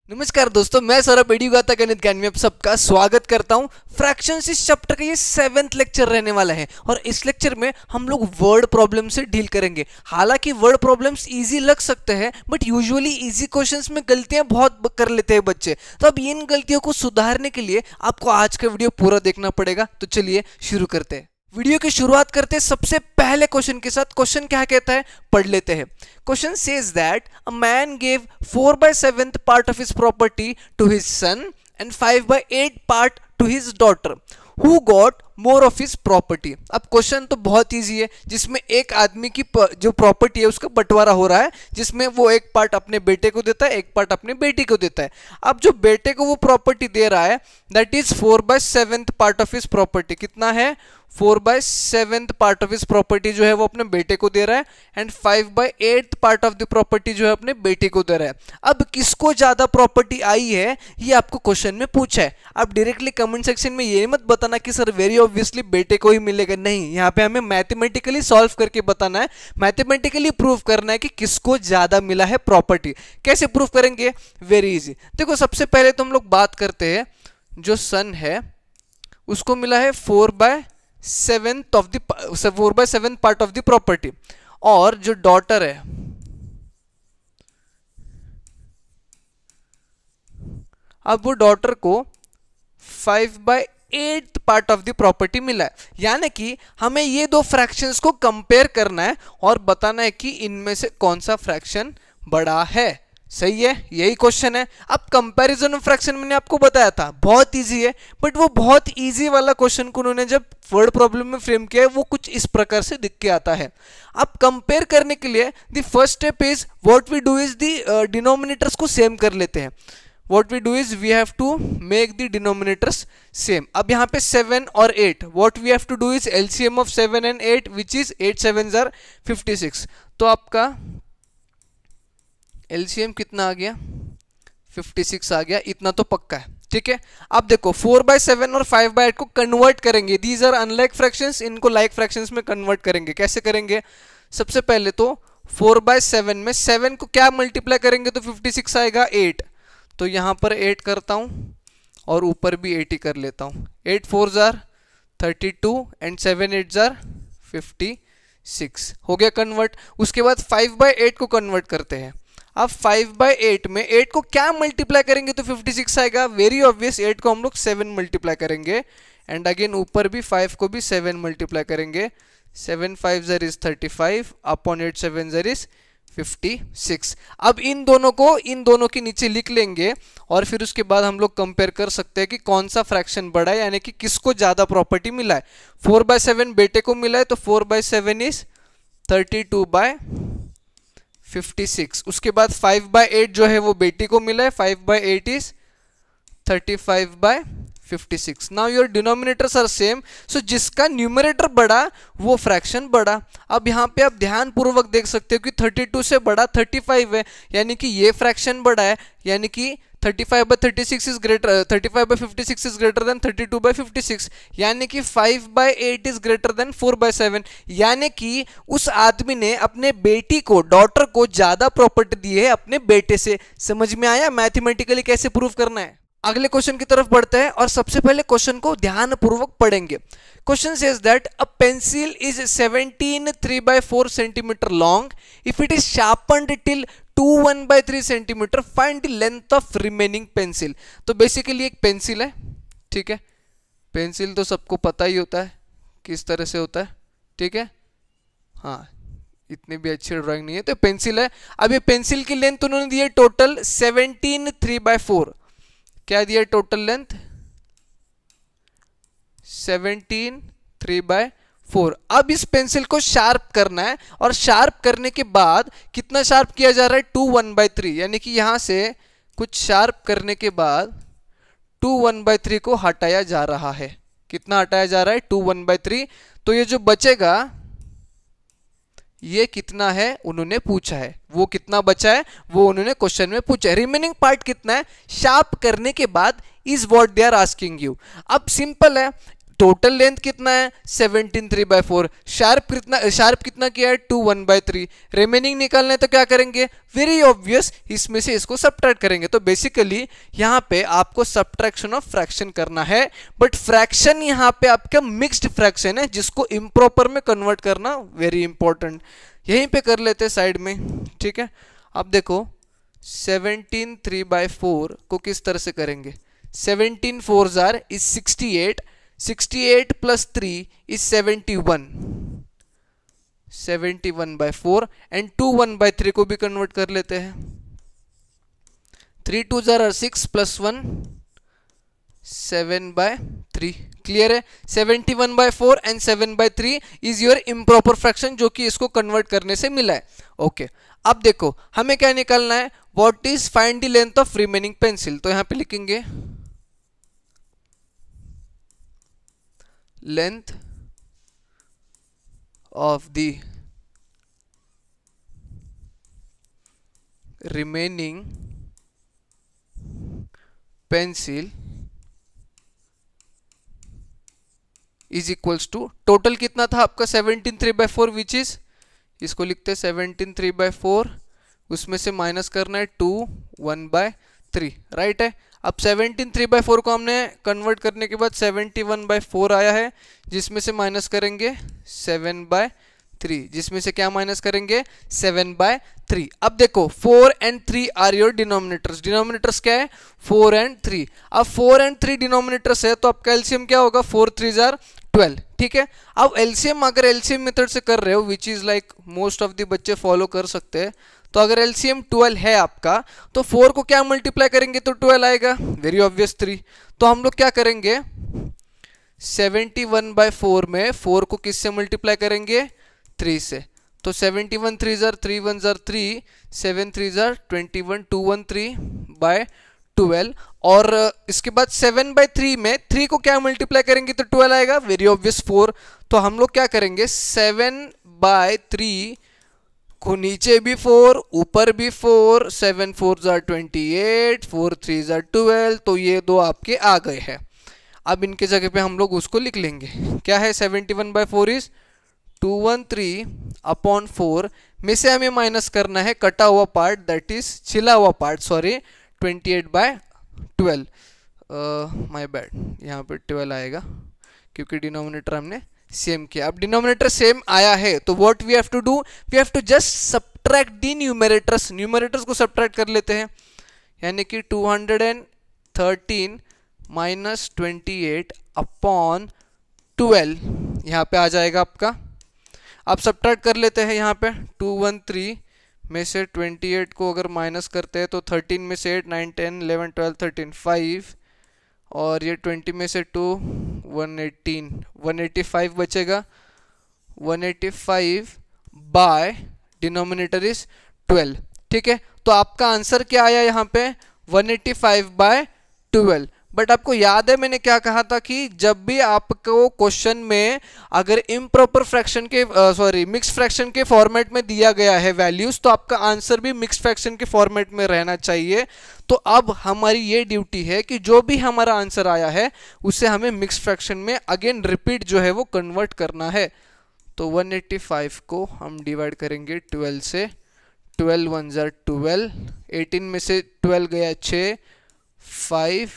नमस्कार दोस्तों, मैं सौरभ एडुगाता गणित ज्ञान में आप सबका स्वागत करता हूं। फ्रैक्शंस इस चैप्टर का ये 7th लेक्चर रहने वाला है और इस लेक्चर में हम लोग वर्ड प्रॉब्लम से डील करेंगे। हालांकि वर्ड प्रॉब्लम्स इजी लग सकते हैं बट यूजुअली इजी क्वेश्चंस में गलतियां बहुत कर लेते हैं बच्चे। तो अब इन गलतियों को सुधारने के लिए आपको आज का वीडियो पूरा देखना पड़ेगा। तो चलिए शुरू करते हैं। वीडियो की शुरुआत करते हैं सबसे पहले क्वेश्चन के साथ। क्वेश्चन क्या कहता है, पढ़ लेते हैं। Question says that a man give 4/7 part of his property to his son and 5/8 part to his daughter who got more of his property. अब क्वेश्चन तो बहुत इजी है, जिसमें एक आदमी की जो प्रॉपर्टी है उसका बंटवारा हो रहा है, जिसमें वो एक पार्ट अपने बेटे को देता है, एक पार्ट अपने बेटी को देता है। अब जो बेटे को वो प्रॉपर्टी दे रहा है that is 4/7 part of his property. कितना है? 4/7 पार्ट ऑफ हिज प्रॉपर्टी जो है वो अपने बेटे को दे रहा है and 5/8 part of the property जो है अपने बेटे को दे रहा है। अब किसको ज्यादा प्रॉपर्टी आई है ये आपको क्वेश्चन में पूछा है। आप डायरेक्टली कमेंट सेक्शन में ये मत बताना कि सर वेरी ऑब्वियसली बेटे को ही मिलेगा। नहीं, यहाँ पे हमें मैथमेटिकली सॉल्व करके बताना है, मैथमेटिकली प्रूव करना है कि किसको ज्यादा मिला है प्रॉपर्टी। कैसे प्रूव करेंगे? Very easy. देखो, सबसे पहले तो हम लोग बात करते हैं, जो सन है उसको मिला है 4/7 पार्ट ऑफ द प्रॉपर्टी, और जो डॉटर है अब वो डॉटर को 5/8 पार्ट ऑफ द प्रॉपर्टी मिला है। यानी कि हमें ये दो फ्रैक्शंस को कंपेयर करना है और बताना है कि इनमें से कौन सा फ्रैक्शन बड़ा है। सही है, यही क्वेश्चन है। अब कंपैरिजन ऑफ फ्रैक्शन मैंने आपको बताया था, बहुत इजी है, बट वो बहुत इजी वाला क्वेश्चन को उन्होंने जब वर्ड प्रॉब्लम में फ्रेम किया है वो कुछ इस प्रकार से दिख के आता है। अब कंपेयर करने के लिए the first step is what we do is the denominators को सेम कर लेते हैं। What we do is we have to make the denominators same. अब यहाँ पे 7 और 8, what we have to do is LCM of 7 and 8 which is 8 7s are 56. तो आपका LCM कितना आ गया? 56 आ गया। इतना तो पक्का है, ठीक है। अब देखो 4/7 और 5/8 को कन्वर्ट करेंगे। दीज आर अनलाइक फ्रैक्शंस, इनको लाइक फ्रैक्शंस में कन्वर्ट करेंगे। कैसे करेंगे? सबसे पहले तो 4/7 में 7 को क्या मल्टीप्लाई करेंगे तो 56 आएगा 8। तो यहां पर 8 करता हूं और ऊपर भी 8 ही कर लेता हूं। 8 4s are 32 and 7 8s are 56। हो गया कन्वर्ट। उसके बाद 5/8 को कन्वर्ट करते हैं। अब 5/8 में 8 को क्या मल्टीप्लाई करेंगे तो 56 आएगा। वेरी ऑब्वियस, 8 को हम लोग 7 मल्टीप्लाई करेंगे एंड अगेन ऊपर भी 5 को भी 7 मल्टीप्लाई करेंगे। 7 5s are is 35 upon 8 7s are is 56। अब इन दोनों के नीचे लिख लेंगे और फिर उसके बाद हम लोग कंपेयर कर सकते हैं कि कौन सा फ्रैक्शन बड़ा है, यानी कि किसको ज्यादा प्रॉपर्टी मिला है। 4/7 बेटे को मिला है तो 4/7 इज 32/56। उसके बाद 5/8 जो है वो बेटी को मिला है, 5/8 is 35/56। Now your denominators are same, so जिसका न्यूमरेटर बड़ा वो फ्रैक्शन बड़ा। अब यहाँ पे आप ध्यान पूर्वक देख सकते हो कि 32 से बड़ा 35 है, यानी कि ये फ्रैक्शन बड़ा है, यानी कि 35/36 is greater 35/56 is greater than 32/56, यानी कि 5/8 इज ग्रेटर देन 4/7। यानी कि उस आदमी ने अपने बेटी को, डॉटर को ज्यादा प्रॉपर्टी दी है अपने बेटे से। समझ में आया मैथमेटिकली कैसे प्रूव करना है? अगले क्वेश्चन की तरफ बढ़ते हैं और सबसे पहले क्वेश्चन को ध्यानपूर्वक पढ़ेंगे। Question says that a pencil is 17 3/4 centimeter long if it is sharpened till 2 1/3 centimeter, find the length of remaining pencil. तो बेसिकली एक पेंसिल है, ठीक है। पेंसिल तो सबको पता ही होता है किस तरह से होता है, ठीक है। हाँ, इतनी भी अच्छी ड्राइंग नहीं है। तो पेंसिल है। अब ये पेंसिल की लेंथ उन्होंने दी है टोटल 17 3/4। क्या दिया टोटल लेंथ? 17 3/4। अब इस पेंसिल को शार्प करना है और शार्प करने के बाद कितना शार्प किया जा रहा है? 2 1/3, यानी कि यहां से कुछ शार्प करने के बाद 2 1/3 को हटाया जा रहा है। कितना हटाया जा रहा है? 2 1/3। तो ये जो बचेगा ये कितना है उन्होंने पूछा है। वो कितना बचा है वो उन्होंने क्वेश्चन में पूछा है। रिमेनिंग पार्ट कितना है शार्प करने के बाद is what they are asking you. अब सिंपल है, टोटल लेंथ कितना है 17 3/4, शार्प कितना किया है 2 1/3, रिमेनिंग निकालना है तो क्या करेंगे, वेरी ऑब्वियस इसमें से इसको सब्ट्रैक्ट करेंगे। तो बेसिकली यहाँ पे आपको सब्ट्रैक्शन ऑफ फ्रैक्शन करना है, बट फ्रैक्शन यहाँ पे आपका मिक्स्ड फ्रैक्शन है जिसको इम्प्रॉपर में कन्वर्ट करना वेरी इंपॉर्टेंट। यहीं पे कर लेते हैं साइड में, ठीक है। अब देखो 17 3/4 को किस तरह से करेंगे, 17 4s are is 68, 68 plus 3 is 71, 71/4 and 2 1/3 को भी कन्वर्ट कर लेते हैं, 3 2s are 6 plus 1 7/3। क्लियर है, 71/4 and 7/3 is your improper fraction जो कि इसको कन्वर्ट करने से मिला है। ओके अब देखो हमें क्या निकालना है, what is find the length of remaining pencil. तो यहां पे लिखेंगे length of the remaining pencil is equals to, total कितना था आपका 17 3/4 विच इज, इसको लिखते हैं 17 3/4, उसमें से माइनस करना है 2 1/3, राइट है। अब 17 3/4 को हमने कन्वर्ट करने के बाद 71/4 आया है, जिसमें से माइनस करेंगे 7/3, जिसमें से क्या माइनस करेंगे 7/3। अब देखो 4 and 3 are your denominators, denominators क्या है 4 and 3। अब 4 and 3 डिनोमिनेटर्स है तो आपका एलसीएम क्या होगा 4 3s are 12, ठीक है। अब एलसीएम अगर एलसीएम मेथड से कर रहे हो which is like most of the बच्चे फॉलो कर सकते हैं, तो अगर एलसीएम 12 है आपका तो 4 को क्या मल्टीप्लाई करेंगे तो 12 आएगा, वेरी ऑब्वियस 3। तो हम लोग क्या करेंगे 71/4 में 4 को किससे मल्टीप्लाई करेंगे 3 से, तो 71 3s are 3 1s are 3, 7 3s are 21, 213/12 और इसके बाद 7/3 में 3 को क्या मल्टीप्लाई करेंगे तो 12 आएगा, वेरी ऑब्वियस 4। तो हम लोग क्या करेंगे 7/3 को नीचे भी 4 ऊपर भी 4, 7 4s are 28, 4 3s are 12, तो ये दो आपके आ गए हैं। अब इनके जगह पे हम लोग उसको लिख लेंगे, क्या है 71/4 इज 213/4 में से हमें माइनस करना है कटा हुआ पार्ट, दैट इज छिला हुआ पार्ट, सॉरी 28/12, माय बैड, यहाँ पे 12 आएगा क्योंकि डिनोमिनेटर हमने सेम किया। अब डिनोमिनेटर सेम आया है तो what we have to do, we have to just subtract the numerators, numerators को सब्ट्रैक्ट कर लेते हैं, यानी कि 213 माइनस 28/12 यहाँ पे आ जाएगा आपका। अब सब्ट्रैक्ट कर लेते हैं, यहाँ पे 213 में से 28 को अगर माइनस करते हैं तो 13 में से 8 9 10 11 12 13 5 और ये 20 में से 2 118 185 बचेगा, 185 बाय डिनोमिनेटर इज 12, ठीक है। तो आपका आंसर क्या आया यहाँ पे 185/12। बट आपको याद है मैंने क्या कहा था कि जब भी आपको क्वेश्चन में अगर इम्प्रॉपर फ्रैक्शन के मिक्स फ्रैक्शन के फॉर्मेट में दिया गया है वैल्यूज, तो आपका आंसर भी मिक्स फ्रैक्शन के फॉर्मेट में रहना चाहिए। तो अब हमारी ये ड्यूटी है कि जो भी हमारा आंसर आया है उसे हमें मिक्स फ्रैक्शन में अगेन रिपीट जो है वो कन्वर्ट करना है। तो 185 को हम डिवाइड करेंगे 12 से, 12 1s are 12, 18 में से 12 गया 6, 5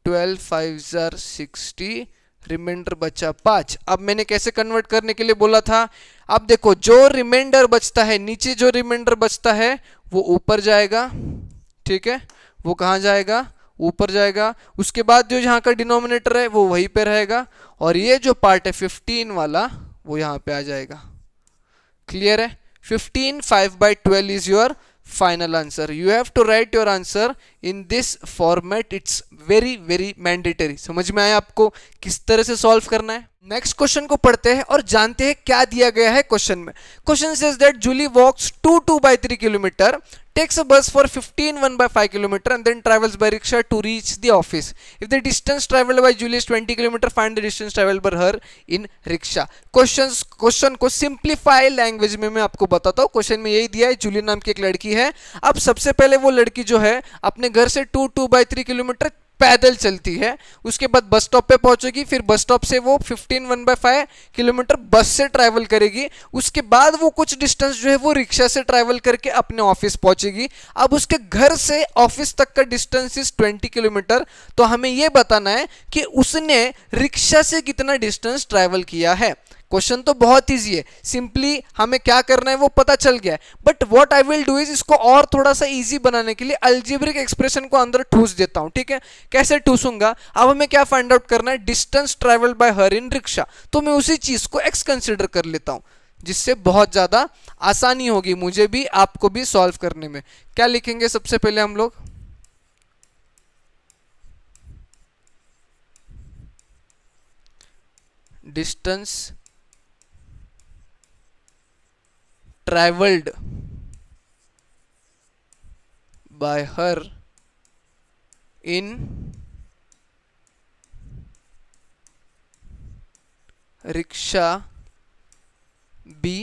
12 5s are 60, रिमाइंडर बचा 5। अब मैंने कैसे कन्वर्ट करने के लिए बोला था, अब देखो जो रिमाइंडर बचता है, नीचे जो रिमाइंडर बचता है वो ऊपर जाएगा, ठीक है, वो कहाँ जाएगा ऊपर जाएगा। उसके बाद जो यहाँ का डिनोमिनेटर है वो वहीं पे रहेगा और ये जो पार्ट है 15 वाला वो यहाँ पे आ जाएगा। क्लियर है, 15 5/12 is your final answer. You have to write your answer in this format. It's very mandatory. समझ में आया आपको किस तरह से सॉल्व करना है। नेक्स्ट क्वेश्चन को पढ़ते हैं और जानते हैं क्या दिया गया है क्वेश्चन में। Question says that Julie walks 2/3 kilometer, takes a bus for 15 1/5 kilometer and then travels by rickshaw to reach the office. If the distance traveled by Julie is 20 kilometer, find the distance traveled by her in rickshaw. Question को simplify language में मैं आपको बताता हूँ। Question में यही दिया है, जूली नाम की एक लड़की है। अब सबसे पहले वो लड़की जो है अपने घर से 2/3 किलोमीटर पैदल चलती है, उसके बाद बस स्टॉप पे पहुंचेगी, फिर बस स्टॉप से वो 15 1/5 किलोमीटर बस से ट्रैवल करेगी, उसके बाद वो कुछ डिस्टेंस जो है वो रिक्शा से ट्रैवल करके अपने ऑफिस पहुंचेगी। अब उसके घर से ऑफिस तक का डिस्टेंस इज 20 किलोमीटर, तो हमें ये बताना है कि उसने रिक्शा से कितना डिस्टेंस ट्रैवल किया है। क्वेश्चन तो बहुत इजी है, सिंपली हमें क्या करना है वो पता चल गया है, but what I will do is इसको और थोड़ा सा इजी बनाने के लिए अलजेब्रिक एक्सप्रेशन को अंदर ठूस देता हूं। ठीक है, कैसे ठूसूंगा? अब हमें क्या फाइंड आउट करना है? Distance travelled by her in rickshaw, तो मैं उसी चीज को एक्स कंसिडर कर लेता हूं, जिससे बहुत ज्यादा आसानी होगी मुझे भी आपको भी सॉल्व करने में। क्या लिखेंगे सबसे पहले हम लोग? Distance traveled by her in rickshaw be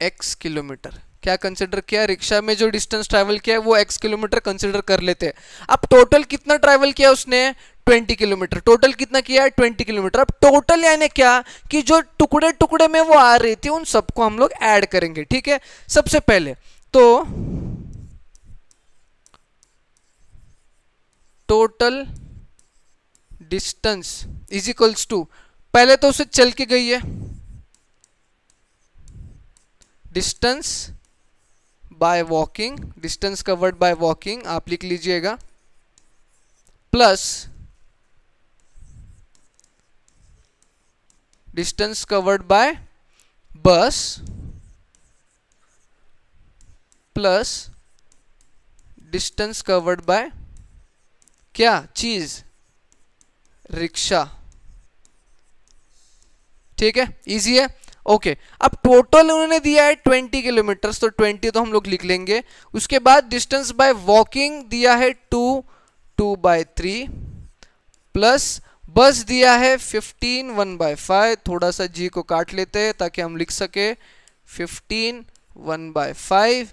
x kilometre. क्या कंसिडर किया? रिक्शा में जो डिस्टेंस ट्रैवल किया है वो x किलोमीटर कंसिडर कर लेते हैं। अब टोटल कितना ट्रैवल किया उसने? 20 किलोमीटर। टोटल कितना किया है? 20 किलोमीटर। अब टोटल यानी क्या कि जो टुकड़े टुकड़े में वो आ रही थी उन सबको हम लोग ऐड करेंगे। ठीक है, सबसे पहले तो total distance is equals to, पहले तो उसे चल के गई है, distance by walking, distance covered by walking आप लिख लीजिएगा, plus distance covered by bus, plus distance covered by क्या चीज? रिक्शा। ठीक है, इजी है। ओके, अब टोटल उन्होंने दिया है 20 किलोमीटर, तो 20 तो हम लोग लिख लेंगे। उसके बाद डिस्टेंस बाय वॉकिंग दिया है 2/3, प्लस बस दिया है 15 1/5, थोड़ा सा जी को काट लेते हैं ताकि हम लिख सके 15 1/5,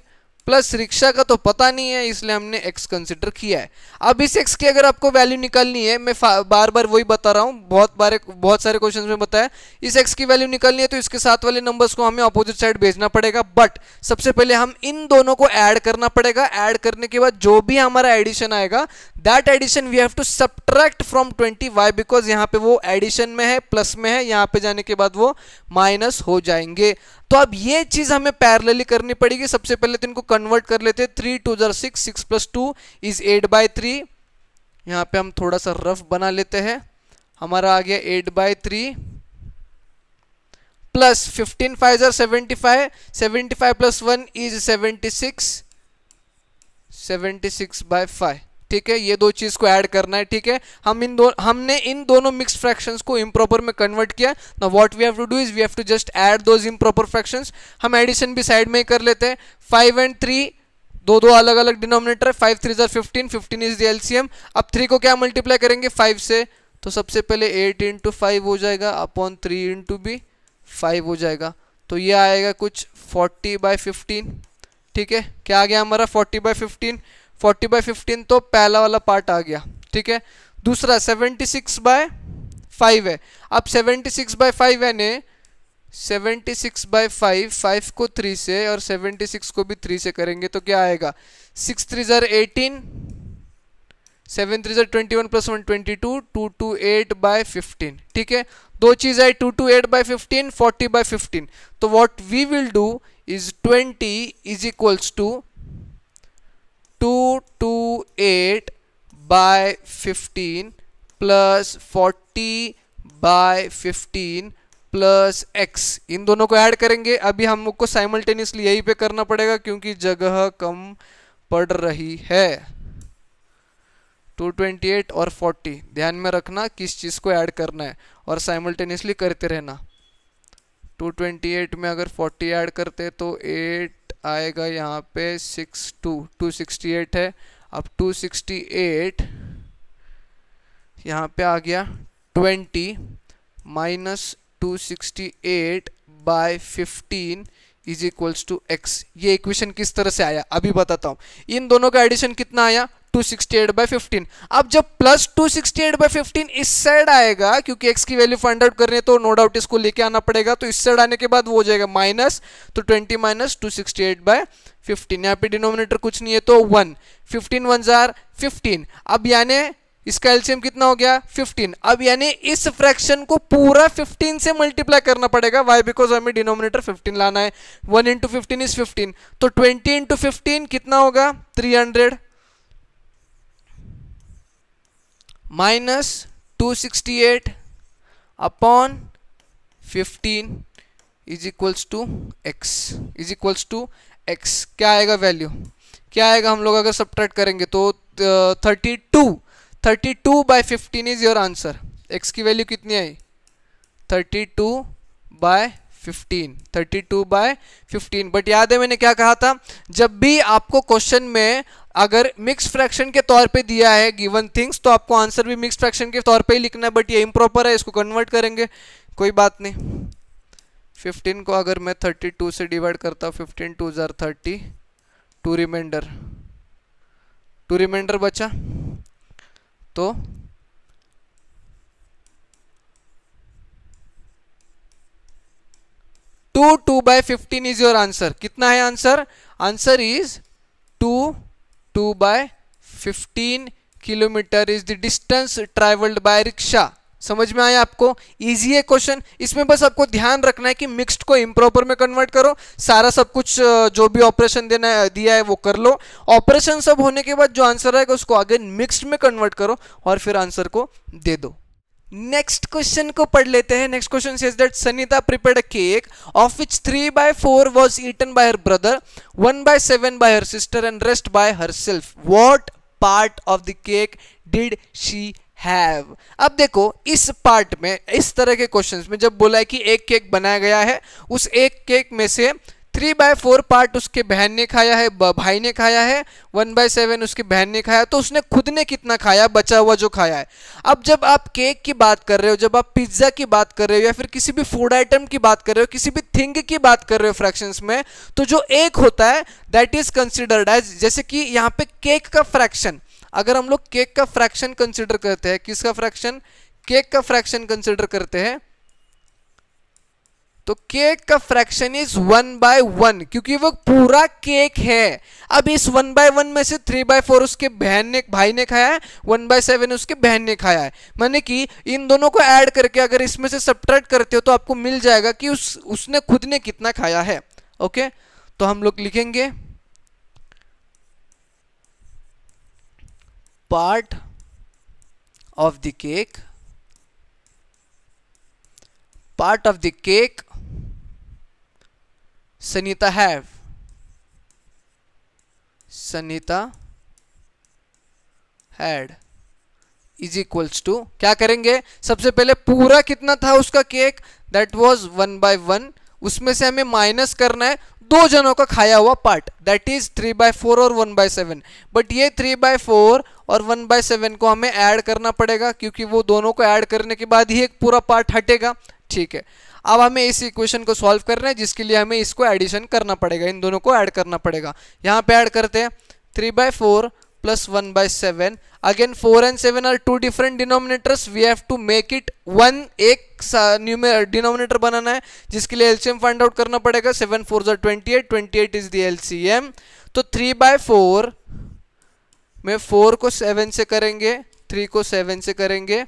प्लस रिक्शा का तो पता नहीं है इसलिए हमने x कंसिडर किया है। अब इस x की अगर आपको वैल्यू निकालनी है, मैं बार बार वही बता रहा हूँ, बहुत सारे क्वेश्चंस में बताया, इस x की वैल्यू निकालनी है तो इसके साथ वाले नंबर्स को हमें अपोजिट साइड भेजना पड़ेगा। बट सबसे पहले हम इन दोनों को ऐड करना पड़ेगा। ऐड करने के बाद जो भी हमारा एडिशन आएगा, that addition we have to subtract from 20। Why? Because यहाँ पे वो एडिशन में है, प्लस में है, यहाँ पे जाने के बाद वो माइनस हो जाएंगे। तो अब ये चीज हमें पैरेलली करनी पड़ेगी। सबसे पहले तो इनको कन्वर्ट कर लेते हैं। 3 2 6, 6 + 2 इज 8/3। यहाँ पे हम थोड़ा सा रफ बना लेते हैं। हमारा आ गया 8/3 प्लस 15 5 75, 75 + 1 इज 76, 76/5। ठीक है, ये दो चीज को ऐड करना है। ठीक है, हमने इन दोनों मिक्स फ्रैक्शंस को इम्प्रॉपर में कन्वर्ट किया। Now what we have to do is we have to just add those improper fractions. हम एडिशन भी साइड में ही कर लेते हैं। 5 और 3 दो अलग अलग डिनोमिनेटर है। 5 3 = 15, 15 इज द एलसीएम। अब 3 को क्या मल्टीप्लाई करेंगे? 5 से, तो सबसे पहले 8 × 5 हो जाएगा अपॉन 3 × b 5 हो जाएगा। तो ये आएगा कुछ 40/15। ठीक है, क्या आ गया हमारा? 40/15। 40/15 तो पहला वाला पार्ट आ गया। ठीक है, दूसरा 76/5 है। अब 76/5 है ने 76/5, 5 को 3 से और 76 को भी 3 से करेंगे तो क्या आएगा? 6 3 = 18, 7 3 = 21 + 1 22, 228/15। ठीक है, दो चीज है, 228/15, 40/15। तो what we will do is 20 is equals to 228/15 plus 40/15 plus x। इन दोनों को ऐड करेंगे। अभी हमको साइमल्टेनियसली यहीं पे करना पड़ेगा क्योंकि जगह कम पड़ रही है। 228 और 40 ध्यान में रखना किस चीज को ऐड करना है और साइमल्टेनियसली करते रहना। 228 में अगर 40 ऐड करते तो 8 आएगा यहाँ पे 268 है। अब 268 यहाँ पे आ गया 20 minus 268/15 is equals to x। ये इक्वेशन किस तरह से आया अभी बताता हूँ। इन दोनों का एडिशन कितना आया? 268/15। अब जब प्लस 268/15 इस साइड आएगा, क्योंकि x की वैल्यू फाइंड आउट करनी है तो नो डाउट इसको लेके आना पड़ेगा, तो इस साइड आने के बाद वो हो जाएगा माइनस, तो 20 माइनस 268/15। यहाँ पे डिनोमिनेटर कुछ नहीं है तो 1, 15 1 जार 15। अब यानी इसका एलसीएम कितना हो गया 15। अब यानी इस फ्रैक्शन को पूरा 15 से मल्टीप्लाई करना पड़ेगा। वाई? बिकॉज हमें डिनोमिनेटर 15 लाना है। 1 इंटू 15 इज 15, तो 20 इंटू 15 कितना होगा 300 minus 268 upon 15 is equals to X. क्या आएगा वैल्यू, क्या आएगा? हम लोग अगर सब्ट्रैक्ट करेंगे तो 32/15 इज योर आंसर। x की वैल्यू कितनी आई 32/15। बट याद है मैंने क्या कहा था, जब भी आपको क्वेश्चन में अगर मिक्स फ्रैक्शन के तौर पे दिया है गिवन थिंग्स, तो आपको आंसर भी मिक्स फ्रैक्शन के तौर पे ही लिखना है। बट ये इम्प्रॉपर है, इसको कन्वर्ट करेंगे, कोई बात नहीं। 15 को अगर मैं 32 से डिवाइड करता हूँ, 15 2 जार 30, 2 रिमाइंडर बचा, तो 2/15 इज योर आंसर। कितना है answer? Answer is 2/15 kilometre is the distance travelled by rickshaw. समझ में आया आपको? इजी है क्वेश्चन। इसमें बस आपको ध्यान रखना है कि मिक्स्ड को इम्प्रॉपर में कन्वर्ट करो, सारा सब कुछ जो भी ऑपरेशन दिया है वो कर लो। ऑपरेशन सब होने के बाद जो आंसर आएगा उसको अगेन मिक्स्ड में कन्वर्ट करो और फिर आंसर को दे दो। नेक्स्ट क्वेश्चन को पढ़ लेते हैं। Next question says that Sunita prepared a cake of which 3/4 was eaten by her brother, 1/7 by her sister and rest by herself. What part of the cake did she have? अब देखो इस part में, इस तरह के क्वेश्चंस में जब बोला है कि एक केक बनाया गया है, उस एक केक में से 3/4 पार्ट उसके बहन ने खाया है, भाई ने खाया है, 1/7 उसकी बहन ने खाया, तो उसने खुद ने कितना खाया, बचा हुआ जो खाया है। अब जब आप केक की बात कर रहे हो, जब आप पिज्जा की बात कर रहे हो, या फिर किसी भी फूड आइटम की बात कर रहे हो, किसी भी थिंग की बात कर रहे हो फ्रैक्शंस में, तो जो एक होता है दैट इज कंसिडर्ड एज, जैसे कि यहाँ पे केक का फ्रैक्शन, अगर हम लोग केक का फ्रैक्शन कंसिडर करते हैं, किसका फ्रैक्शन? केक का फ्रैक्शन कंसिडर करते हैं, तो केक का फ्रैक्शन इज 1/1, क्योंकि वो पूरा केक है। अब इस 1/1 में से 3/4 उसके भाई ने खाया है, 1/7 उसके बहन ने खाया है। माने कि इन दोनों को ऐड करके अगर इसमें से सब्ट्रैक्ट करते हो तो आपको मिल जाएगा कि उसने खुद ने कितना खाया है। ओके, तो हम लोग लिखेंगे part of the cake, Sanita had is equals to, क्या करेंगे? सबसे पहले पूरा कितना था उसका केक, दैट वाज 1/1, उसमें से हमें माइनस करना है दो जनों का खाया हुआ पार्ट, दैट इज 3/4 और 1/7। बट ये 3/4 और 1/7 को हमें ऐड करना पड़ेगा, क्योंकि वो दोनों को ऐड करने के बाद ही एक पूरा पार्ट हटेगा। ठीक है, अब हमें इस इक्वेशन को सॉल्व करना है, जिसके लिए हमें इसको एडिशन करना पड़ेगा, इन दोनों को ऐड करना पड़ेगा। यहाँ पे ऐड करते हैं 3/4 plus 1/7. Again 4 and 7 are two different denominators. We have to make it one, एक डिनोमिनेटर बनाना है, जिसके लिए एलसीएम फाइंड आउट करना पड़ेगा। 7 4 28, 28 इज द एलसीएम। तो 3/4 में 4 को 7 से करेंगे, 3 को 7 से करेंगे,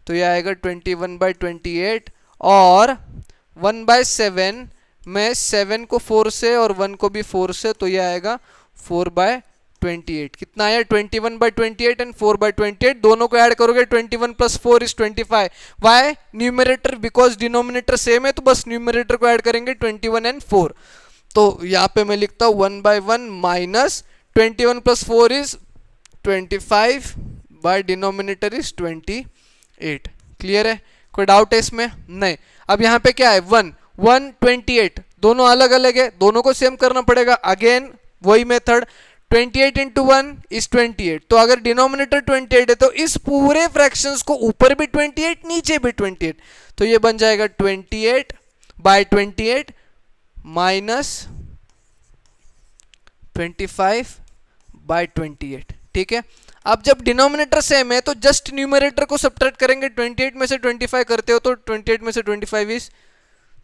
तो यह आएगा 21/28, और 1/7 में 7 को 4 से और 1 को भी 4 से, तो यह आएगा 4/28। कितना आया? 21/28 एंड 4/28, दोनों को ऐड करोगे 21 + 4 is 25। Why? Numerator, because denominator same है, तो बस न्यूमरेटर को ऐड करेंगे 21 एंड 4। तो यहाँ पे मैं लिखता हूँ 1/1 minus 21 + 4 is 25 by denominator is 28। Clear है? कोई डाउट है इसमें? नहीं। अब यहाँ पे क्या है? 1 1 28, दोनों अलग अलग है, दोनों को सेम करना पड़ेगा। अगेन वही मेथड, 28 × 1 इज 28। तो अगर डिनोमिनेटर 28 है तो इस पूरे फ्रैक्शंस को ऊपर भी 28 नीचे भी 28, तो ये बन जाएगा 28/28 माइनस 25/28। ठीक है। अब जब डिनोमिनेटर सेम है तो जस्ट न्यूमरेटर को सब्ट्रैक्ट करेंगे। 28 में से 25 करते हो तो 28 में से 25 इज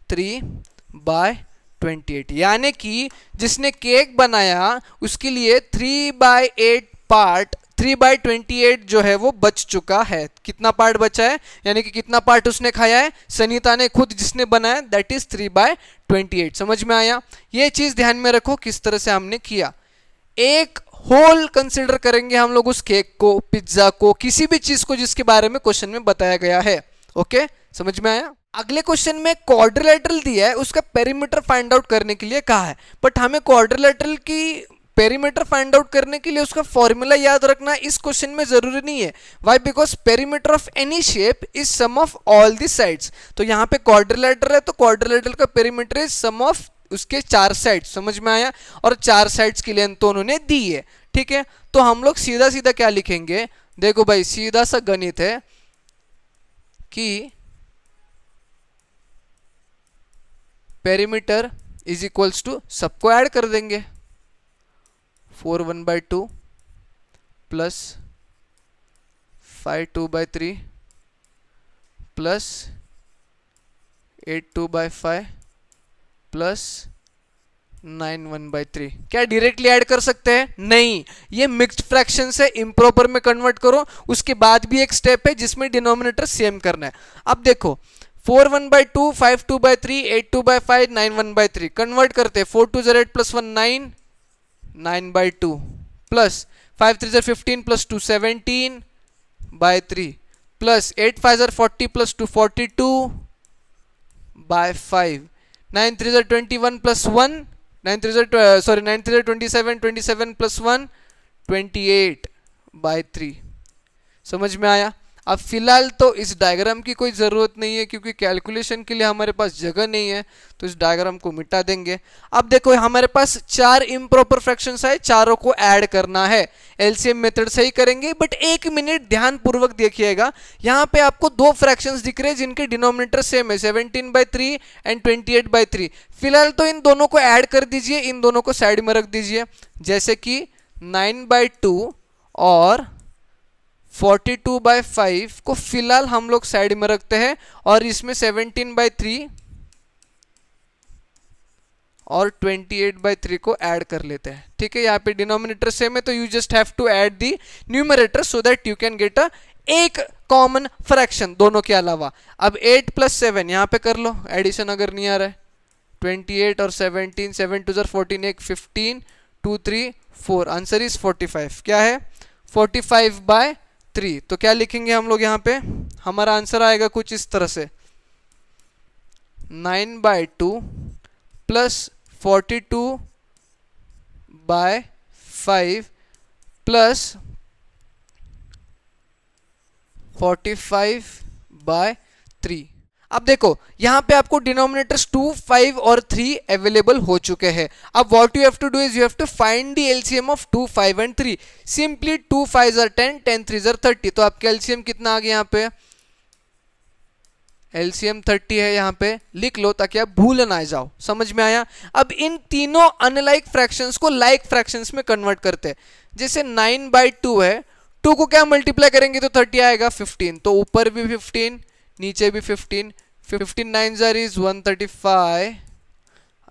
3/28, यानी कि जिसने केक बनाया उसके लिए 3/8 पार्ट 3/28 जो है वो बच चुका है। कितना पार्ट बचा है, यानी कि कितना पार्ट उसने खाया है, सनीता ने खुद जिसने बनाया, दैट इज 3/28। समझ में आया? ये चीज ध्यान में रखो किस तरह से हमने किया। एक होल कंसिडर करेंगे हम लोग उस केक को, पिज्जा को, किसी भी चीज को जिसके बारे में क्वेश्चन में बताया गया है। ओके, समझ में आया? अगले क्वेश्चन में क्वाड्रिलेटरल दिया है, उसका पेरीमीटर फाइंड आउट करने के लिए कहा है, बट हमें क्वाड्रिलेटरल की पेरीमीटर फाइंड आउट करने के लिए उसका फॉर्मूला याद रखना इस क्वेश्चन में जरूरी नहीं है। Why? Because perimeter of any shape is sum of all the sides. तो यहाँ पे क्वाड्रिलेटरल है तो क्वाड्रिलेटरल का पेरीमीटर इज सम ऑफ उसके 4 साइड्स। समझ में आया? और 4 साइड्स की लेंथ तो उन्होंने दी है, ठीक है। तो हम लोग सीधा सीधा क्या लिखेंगे, देखो भाई सीधा सा गणित है कि पेरीमीटर इज इक्वल्स टू, सबको ऐड कर देंगे, 4 1/2 प्लस 5 2/3 प्लस 8 2/5 प्लस 9 1/3। क्या डायरेक्टली ऐड कर सकते हैं? नहीं, ये मिक्स्ड फ्रैक्शन से इम्प्रॉपर में कन्वर्ट करो। उसके बाद भी एक स्टेप है जिसमें डिनोमिनेटर सेम करना है। अब देखो 4 1/2 5 2/3 8 2/5 9 1/3 कन्वर्ट करते, 4 2 8 plus 1 9 9/2 plus 5 3 15 plus 2 17/3 plus 8 5 40 plus 2 42/5 9 3 21 plus 1 9 3 27 27 plus 1 28/3। समझ में आया? अब फिलहाल तो इस डायग्राम की कोई ज़रूरत नहीं है क्योंकि कैलकुलेशन के लिए हमारे पास जगह नहीं है, तो इस डायग्राम को मिटा देंगे। अब देखो हमारे पास 4 इम्प्रॉपर फ्रैक्शंस है, चारों को ऐड करना है। एलसीएम मेथड से ही करेंगे, बट 1 मिनट ध्यान पूर्वक देखिएगा। यहाँ पे आपको 2 फ्रैक्शंस दिख रहे हैं जिनके डिनोमिनेटर सेम है, 17/3 एंड 28/3। फिलहाल तो इन दोनों को ऐड कर दीजिए, इन दोनों को साइड में रख दीजिए, जैसे कि 9/2 और 42/5 को फिलहाल हम लोग साइड में रखते हैं और इसमें 17/3 और 28/3 को ऐड कर लेते हैं। ठीक है, यहाँ पे डिनोमिनेटर सेम है तो you just have to add the numerator so that you can get एक कॉमन फ्रैक्शन दोनों के अलावा। अब 8 + 7 यहाँ पे कर लो एडिशन अगर नहीं आ रहा है, 28 और 17 7 2 14 1 15 2 3 4 आंसर इज 45। क्या है? 45/3। तो क्या लिखेंगे हम लोग यहाँ पे? हमारा आंसर आएगा कुछ इस तरह से, 9/2 प्लस 42/5 प्लस 45/3। अब देखो यहाँ पे आपको डिनोमिनेटर्स 2 5 और 3 अवेलेबल हो चुके हैं। अब what you have to do is you have to find the LCM of 2 5 and 3। Simply 2 5 are 10 10 3 are 30। तो आपका एलसीएम कितना आ गया? यहाँ पे एलसीएम 30 है, यहाँ पे लिख लो ताकि आप भूल ना जाओ। समझ में आया? अब इन तीनों अनलाइक फ्रैक्शंस को लाइक फ्रैक्शंस में कन्वर्ट करते हैं। जैसे 9/2 है, 2 को क्या मल्टीप्लाई करेंगे तो 30 आएगा, 15 तो ऊपर भी 15 नीचे भी 15, 15 9 जार इज 135,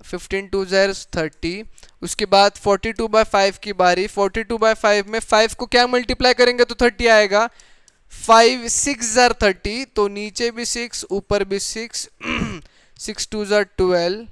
15 2 जार 30। उसके बाद 42/5 की बारी, 42/5 में 5 को क्या मल्टीप्लाई करेंगे तो 30 आएगा, 5 6 जार 30 तो नीचे भी 6 ऊपर भी 6 6 2 जार 12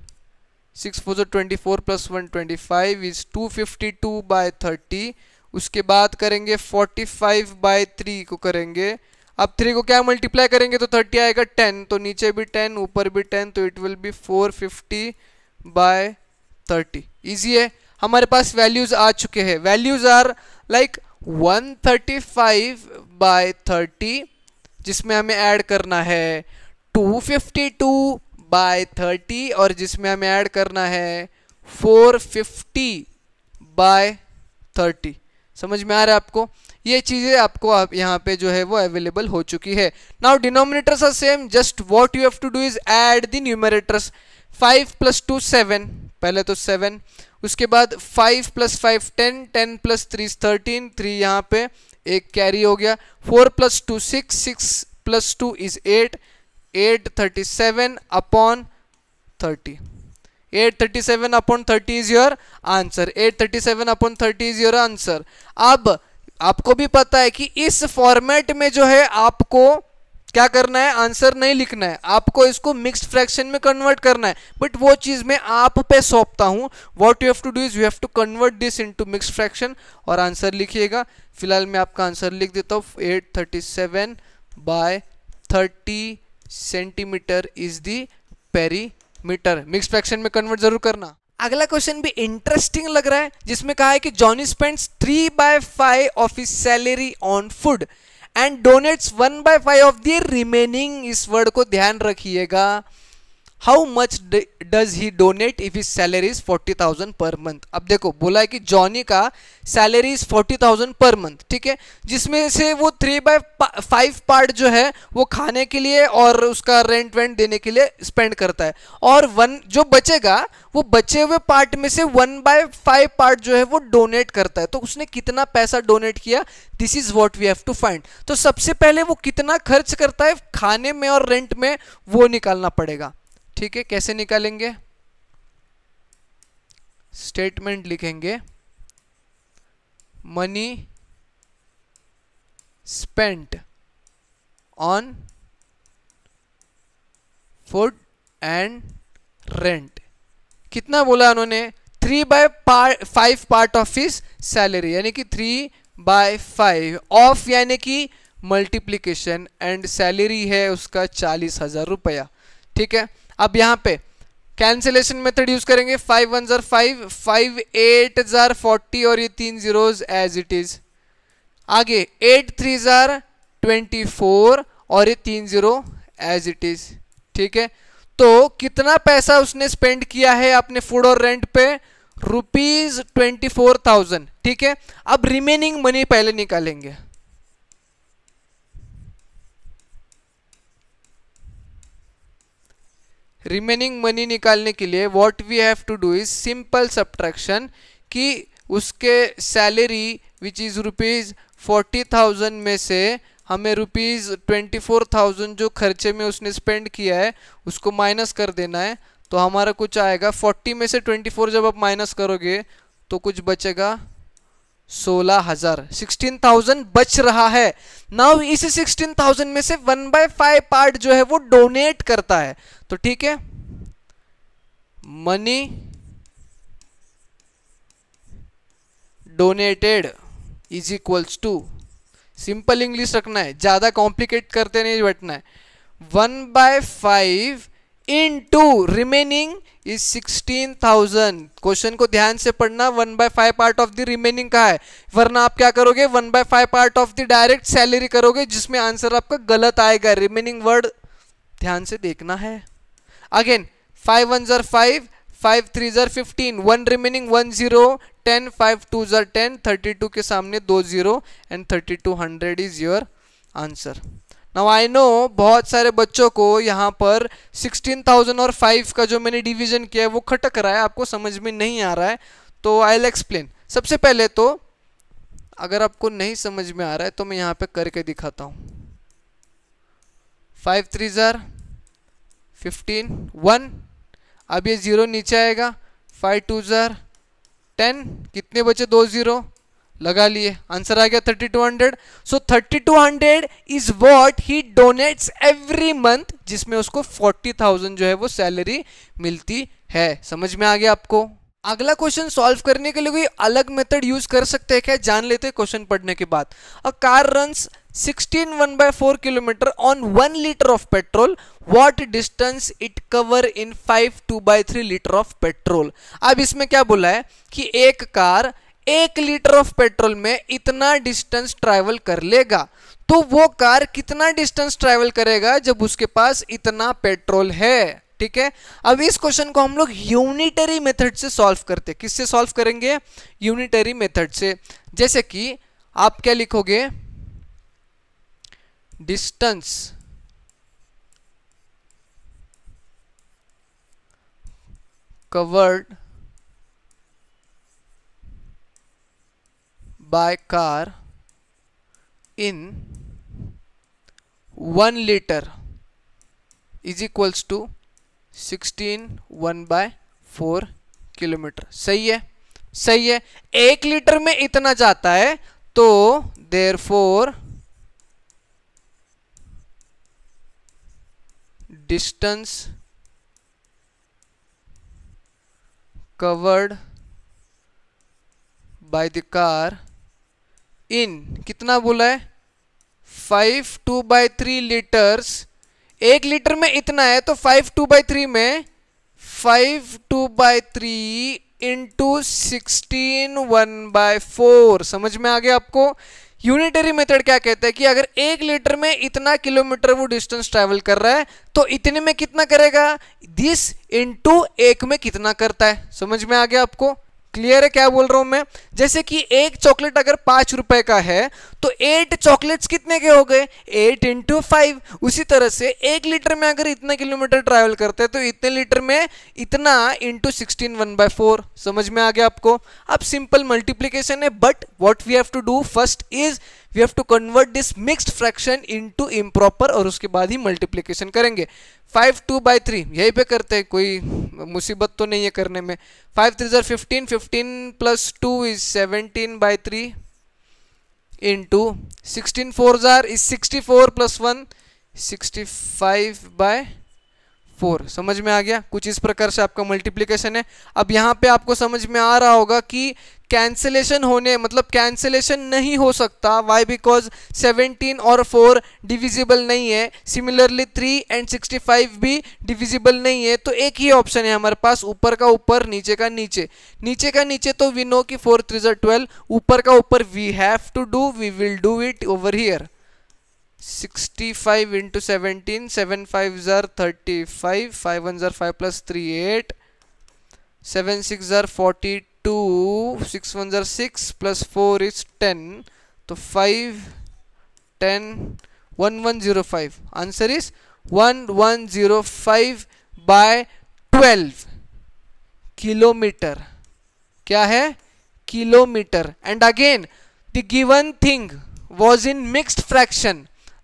6 4 24 प्लस 1 25 इज 252/30। उसके बाद करेंगे 45/3 को करेंगे। अब 3 को क्या मल्टीप्लाई करेंगे तो 30 आएगा, 10 तो नीचे भी 10 ऊपर भी 10 तो इट विल बी 450/30। इजी है, हमारे पास वैल्यूज आ चुके हैं। वैल्यूज आर लाइक 135/30 जिसमें हमें ऐड करना है 252/30 और जिसमें हमें ऐड करना है 450/30। समझ में आ रहा है आपको? ये चीजें आपको यहाँ पे जो है वो अवेलेबल हो चुकी है। Now denominators are same, just what you have to do is add the numerators. 5 + 2 7, पहले तो 7, उसके बाद 5 + 5 10, 10 + 3 13, 3 यहाँ पे एक कैरी हो गया, 4 + 2 6, 6 + 2 is 8, 8 37 upon 30, 837 upon 30 is your answer, 837 upon 30 is your answer. अब आपको भी पता है कि इस फॉर्मेट में जो है आपको क्या करना है, आंसर नहीं लिखना है, आपको इसको मिक्स्ड फ्रैक्शन में कन्वर्ट करना है, बट वो चीज मैं आप पे सौंपता हूं। What you have to do is you have to convert this into mixed fraction और आंसर लिखिएगा। फिलहाल मैं आपका आंसर लिख देता हूं, 837 by 30 centimetre is the perimeter. Mixed fraction में कन्वर्ट जरूर करना। अगला क्वेश्चन भी इंटरेस्टिंग लग रहा है, जिसमें कहा है कि Johnny spends 3/5 of his salary on food and donates 1/5 of the remaining. इस वर्ड को ध्यान रखिएगा। How much does he donate if his salary is 40,000 per month. अब देखो बोला है कि जॉनी का सैलरी इज 40,000 पर मंथ, ठीक है, जिसमें से वो 3/5 पार्ट जो है वो खाने के लिए और उसका रेंट वेंट देने के लिए स्पेंड करता है, और जो बचेगा वो बचे हुए पार्ट में से 1/5 पार्ट जो है वो डोनेट करता है। तो उसने कितना पैसा डोनेट किया, this is what we have to find. तो सबसे पहले वो कितना खर्च करता है खाने में और रेंट में, वो निकालना पड़ेगा, ठीक है। कैसे निकालेंगे, स्टेटमेंट लिखेंगे, money spent on food and rent. कितना बोला उन्होंने, 3/5 पार्ट ऑफ हिज सैलरी, यानी कि 3/5 ऑफ यानी कि मल्टीप्लीकेशन, एंड सैलरी है उसका 40,000 रुपया, ठीक है। अब यहां पे कैंसिलेशन मेथड यूज करेंगे, 5 1 जार 5, 5 8 जार 40 और ये 3 जीरोज एज इट इज। आगे 8 3 जार 24 और ये 3 जीरो एज इट इज, ठीक है। तो कितना पैसा उसने स्पेंड किया है अपने फूड और रेंट पे, ₹24,000, ठीक है। अब रिमेनिंग मनी पहले निकालेंगे। रिमेनिंग मनी निकालने के लिए what we have to do is simple subtraction, कि उसके सैलरी विच इज ₹40,000 में से हमें ₹24,000 जो खर्चे में उसने स्पेंड किया है उसको माइनस कर देना है। तो हमारा कुछ आएगा, 40 में से 24 जब आप माइनस करोगे तो कुछ बचेगा 16,000, 16,000 बच रहा है। नाउ इस 16,000 में से 1/5 पार्ट जो है वो डोनेट करता है, तो ठीक है, money donated is equals to, simple English रखना है, ज्यादा कॉम्प्लिकेट करते नहीं बैठना है, 1/5 इनटू रिमेनिंग इज 16,000। क्वेश्चन को ध्यान से पढ़ना, 1/5 पार्ट ऑफ द रिमेनिंग का है, वरना आप क्या करोगे 1/5 part of the direct salary करोगे, जिसमें आंसर आपका गलत आएगा। रिमेनिंग वर्ड ध्यान से देखना है। Again 5 1 jar 5, 5 3 jar 15, 1 remaining 1 0, 10 5 2 jar 10, 32 के सामने 2 0 and 3200 is your answer. Now I know बहुत सारे बच्चों को यहाँ पर 16,000 और 5 का जो मैंने डिवीजन किया है वो खटक रहा है, आपको समझ में नहीं आ रहा है, तो आई विल एक्सप्लेन। सबसे पहले तो अगर आपको नहीं समझ में आ रहा है तो मैं यहाँ पे करके दिखाता हूँ। 5 3 जार 15, 1, अब ये 0 नीचे आएगा, 5 2 जार 10, कितने बचे 2 0 लगा लिए, आंसर आ गया 3200। So 3200 is what he donates every month, जिसमें उसको 40,000 जो है वो सैलरी मिलती है। समझ में आ गया आपको। अगला क्वेश्चन सॉल्व करने के लिए कोई अलग मेथड यूज कर सकते हैं क्या, जान लेते हैं क्वेश्चन पढ़ने के बाद। A car runs 16 1/4 kilometre on 1 litre of petrol, what distance it cover in 5 2/3 litre of petrol. अब इसमें क्या बोला है कि एक कार 1 लीटर ऑफ पेट्रोल में इतना डिस्टेंस ट्रैवल कर लेगा, तो वो कार कितना डिस्टेंस ट्रैवल करेगा जब उसके पास इतना पेट्रोल है, ठीक है। अब इस क्वेश्चन को हम लोग यूनिटरी मेथड से सॉल्व करते हैं। किससे सॉल्व करेंगे, यूनिटरी मेथड से। जैसे कि आप क्या लिखोगे, distance covered by car in 1 liter is equals to 16 1/4 kilometre. सही है, सही है। 1 लीटर में इतना जाता है तो therefore distance covered by the car in कितना बोला है 5 2/3 लीटर्स। 1 लीटर में इतना है तो 5 2/3 में 5 2/3 इंटू 16 1/4। समझ में आ गया आपको? यूनिटरी मेथड क्या कहता है कि अगर 1 लीटर में इतना किलोमीटर वो डिस्टेंस ट्रैवल कर रहा है तो इतने में कितना करेगा, दिस इंटू 1 में कितना करता है। समझ में आ गया आपको? क्लियर है क्या बोल रहा हूं मैं? जैसे कि एक चॉकलेट अगर 5 रुपए का है तो 8 चॉकलेट्स कितने के हो गए, 8 इंटू 5। उसी तरह से 1 लीटर में अगर इतना किलोमीटर ट्रैवल करते हैं तो इतने लीटर में इतना इंटू 16 1/4। समझ में आ गया आपको? अब सिंपल मल्टीप्लीकेशन है, but what we have to do first is we have to convert this mixed fraction into improper और उसके बाद ही मल्टीप्लीकेशन करेंगे। 5 2/3 यहीं पे करते हैं, कोई मुसीबत तो नहीं है करने में। 5 3 15, 15 plus 2 is 17/3 into 16 4 is 64 plus 1 65/4। समझ में आ गया? कुछ इस प्रकार से आपका मल्टीप्लीकेशन है। अब यहाँ पे आपको समझ में आ रहा होगा कि कैंसिलेशन होने मतलब कैंसिलेशन नहीं हो सकता। वाई? बिकॉज 17 और 4 डिविजिबल नहीं है। सिमिलरली 3 एंड 65 भी डिविजिबल नहीं है। तो एक ही ऑप्शन है हमारे पास, ऊपर का ऊपर नीचे का नीचे। नीचे का नीचे तो वी नो कि 4 3 12। ऊपर का ऊपर we have to do, we will do it over here. 65 into 17, 7 5 35, 5 1 5 plus 3 8, 7 6 42, 6 1 6 plus 4 is 10। तो 5 10 1105। Answer is 1105/12 kilometre. क्या है? Kilometre. And again the given thing was in mixed fraction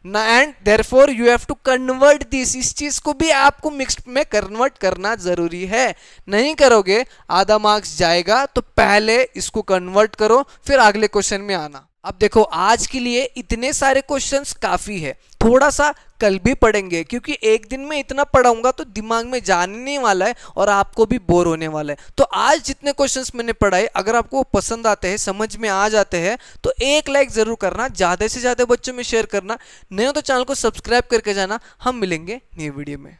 and therefore you have to convert this। इस चीज को भी आपको mixed में convert करना जरूरी है। नहीं करोगे आधा मार्क्स जाएगा। तो पहले इसको कन्वर्ट करो फिर अगले क्वेश्चन में आना। अब देखो आज के लिए इतने सारे क्वेश्चंस काफी है, थोड़ा सा कल भी पढ़ेंगे क्योंकि एक दिन में इतना पढ़ाऊंगा तो दिमाग में जाने नहीं वाला है और आपको भी बोर होने वाला है। तो आज जितने क्वेश्चंस मैंने पढ़ाए अगर आपको पसंद आते हैं, समझ में आ जाते हैं तो एक लाइक जरूर करना, ज्यादा से ज्यादा बच्चों में शेयर करना। नहीं हो तो चैनल को सब्सक्राइब करके जाना। हम मिलेंगे नई वीडियो में।